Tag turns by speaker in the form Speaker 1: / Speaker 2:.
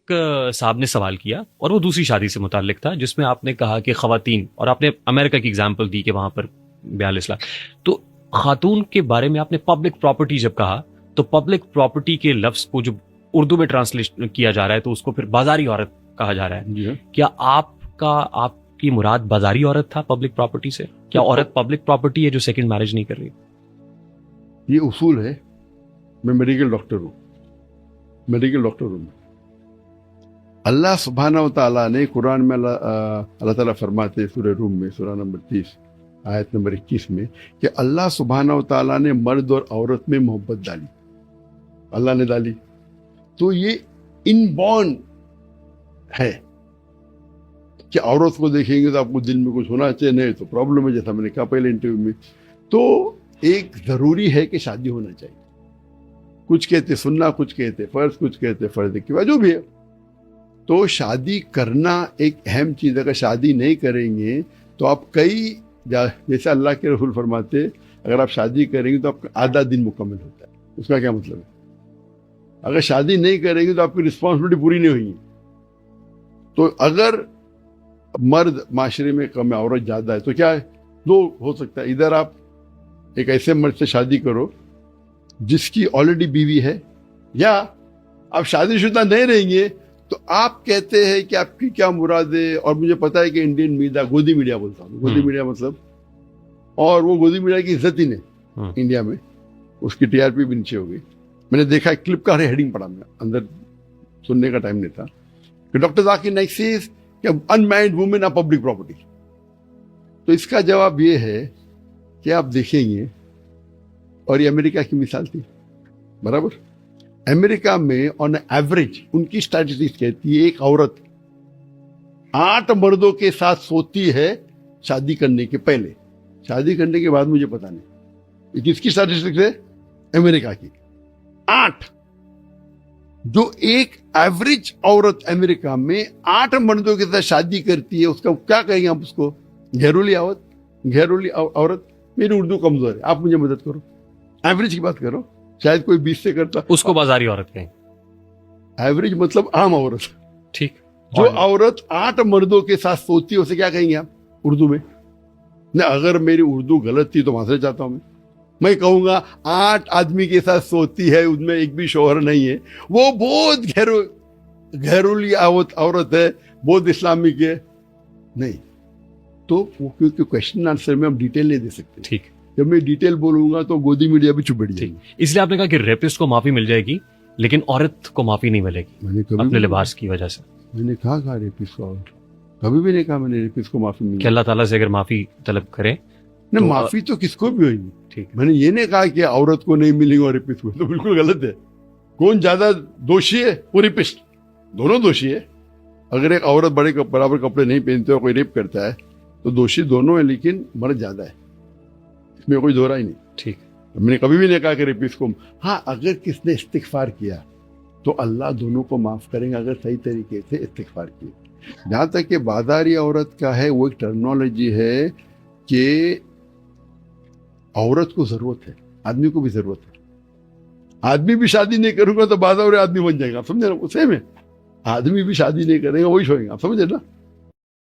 Speaker 1: ایک صاحب نے سوال کیا اور وہ دوسری شادی سے متعلق تھا، جس میں آپ نے کہا کہ خواتین، اور آپ نے امریکہ کی اگزامپل دی کہ وہاں پر 42 لاکھ، تو خاتون کے بارے میں آپ نے پبلک پراپرٹی جب کہا تو پبلک پراپرٹی کے لفظ کو جو اردو میں ٹرانسلیٹ کیا جا رہا ہے تو اس کو پھر بازاری عورت کہا جا رہا ہے. کیا آپ کی مراد بازاری عورت تھا پبلک پراپرٹی سے؟ کیا عورت پبلک پراپرٹی ہے جو سیکنڈ میرج نہیں کر رہی؟
Speaker 2: یہ اصول ہے. میں میڈیکل ڈاکٹر ہوں. اللہ سبحانہ و تعالیٰ نے قرآن میں اللہ تعالیٰ فرماتے سورہ روم میں سورہ نمبر 30 آیت نمبر 21 میں کہ اللہ سبحانہ و تعالیٰ نے مرد اور عورت میں محبت ڈالی. اللہ نے ڈالی تو یہ ان بورن ہے کہ عورت کو دیکھیں گے تو آپ کو دل میں کچھ ہونا چاہیے، نہیں تو پرابلم ہے. جیسا میں نے کہا پہلے انٹرویو میں، تو ایک ضروری ہے کہ شادی ہونا چاہیے. کچھ کہتے سننا، کچھ کہتے فرض، کچھ کہتے فرض کی وجہ جو بھی ہے. تو شادی کرنا ایک اہم چیز ہے. اگر شادی نہیں کریں گے تو آپ جیسے اللہ کے رسول فرماتے اگر آپ شادی کریں گے تو آپ کا آدھا دن مکمل ہوتا ہے. اس کا کیا مطلب ہے؟ اگر شادی نہیں کریں گے تو آپ کی رسپانسبلٹی پوری نہیں ہوئی. تو اگر مرد معاشرے میں کم ہے، عورت زیادہ ہے، تو کیا ہے؟ دو ہو سکتا ہے. ادھر آپ ایک ایسے مرد سے شادی کرو جس کی آلریڈی بیوی ہے، یا آپ شادی شدہ نہیں رہیں گے تو آپ کہتے ہیں کہ آپ کی کیا مراد ہے. اور مجھے پتا ہے کہ انڈین میڈیا گودی میڈیا بولتا ہوں. گودی میڈیا مطلب، اور وہ گودی میڈیا کی عزت ہی نہیں انڈیا میں، اس کی ٹی آر پی بھی نیچے ہو گئی. میں نے دیکھا کلپ کا ہیڈنگ پڑھا، میں اندر سننے کا ٹائم نہیں تھا کہ ڈاکٹر ذاکر نائک سیز کہ unmarried women are public property. تو اس کا جواب یہ ہے کہ آپ دیکھیں گے، اور یہ امریکہ کی مثال تھی برابر. امریکہ میں آن ایوریج ان کی اسٹیٹسٹکس کہتی ہے ایک عورت 8 مردوں کے ساتھ سوتی ہے شادی کرنے کے پہلے. شادی کرنے کے بعد مجھے پتا نہیں. یہ کس کی اسٹیٹسٹکس ہے؟ امریکہ کی. 8. جو ایک ایوریج عورت امریکہ میں 8 مردوں کے ساتھ شادی کرتی ہے، اس کا کیا کہیں گے آپ اس کو؟ گھریلو عورت. میری اردو کمزور ہے، آپ مجھے مدد کرو. ایوریج کی بات کرو، شاید کوئی 20 سے کرتا.
Speaker 1: اس کو بازاری عورت کہیں.
Speaker 2: ایوریج مطلب عام عورت.
Speaker 1: ٹھیک.
Speaker 2: جو عورت 8 مردوں کے ساتھ سوتی ہے اسے کیا کہیں گے آپ اردو میں؟ نہ اگر میری اردو غلط تھی تو معذرت چاہتا ہوں. میں کہوں گا 8 آدمی کے ساتھ سوتی ہے، ان میں ایک بھی شوہر نہیں ہے، وہ بہت گھریلو عورت ہے، بہت اسلامک ہے. نہیں تو وہ کیونکہ کوشچن آنسر میں ہم ڈیٹیل نہیں دے سکتے.
Speaker 1: ٹھیک.
Speaker 2: جب میں ڈیٹیل بولوں گا تو گودی میڈیا بھی چپ بیٹھ جائے گی.
Speaker 1: اس لیے آپ نے کہا کہ ریپسٹ کو معافی مل جائے گی لیکن عورت کو معافی نہیں ملے گی اپنے لباس کی وجہ سے.
Speaker 2: میں نے کہا ریپسٹ کو کبھی بھی نہیں کہا میں نے ریپسٹ کو معافی ملی
Speaker 1: کہ اللہ تعالیٰ سے اگر معافی طلب کرے
Speaker 2: نہیں، معافی تو کس کو بھی ہوئے گی.
Speaker 1: ٹھیک.
Speaker 2: میں نے یہ نہیں کہا کہ عورت کو نہیں ملے گی اور ریپسٹ کو، تو بالکل غلط ہے. کون زیادہ دوشی ہے؟ وہ ریپسٹ. دونوں دوشی ہے. اگر ایک عورت برابر کپڑے نہیں پہنتے اور کوئی ریپ کرتا ہے تو دوشی دونوں ہیں، لیکن مرد زیادہ ہے، اس میں کوئی دو رائے نہیں.
Speaker 1: ٹھیک.
Speaker 2: میں نے کبھی بھی نہیں کہا کہ ریپسٹ کو. ہاں اگر کس نے استغفار کیا تو اللہ دونوں کو معاف کریں گے اگر صحیح طریقے سے استغفار کیا. جہاں تک کہ بازاری عورت کا ہے، وہ ایک ٹرمنالوجی ہے کہ عورت کو ضرورت ہے، آدمی کو بھی ضرورت ہے. آدمی بھی شادی نہیں کروں گا تو بازار آدمی بن جائے گا. آپ سمجھے نا؟ سیم ہے. آدمی بھی شادی نہیں کرے گا وہی سوئیں گا. آپ سمجھے نا؟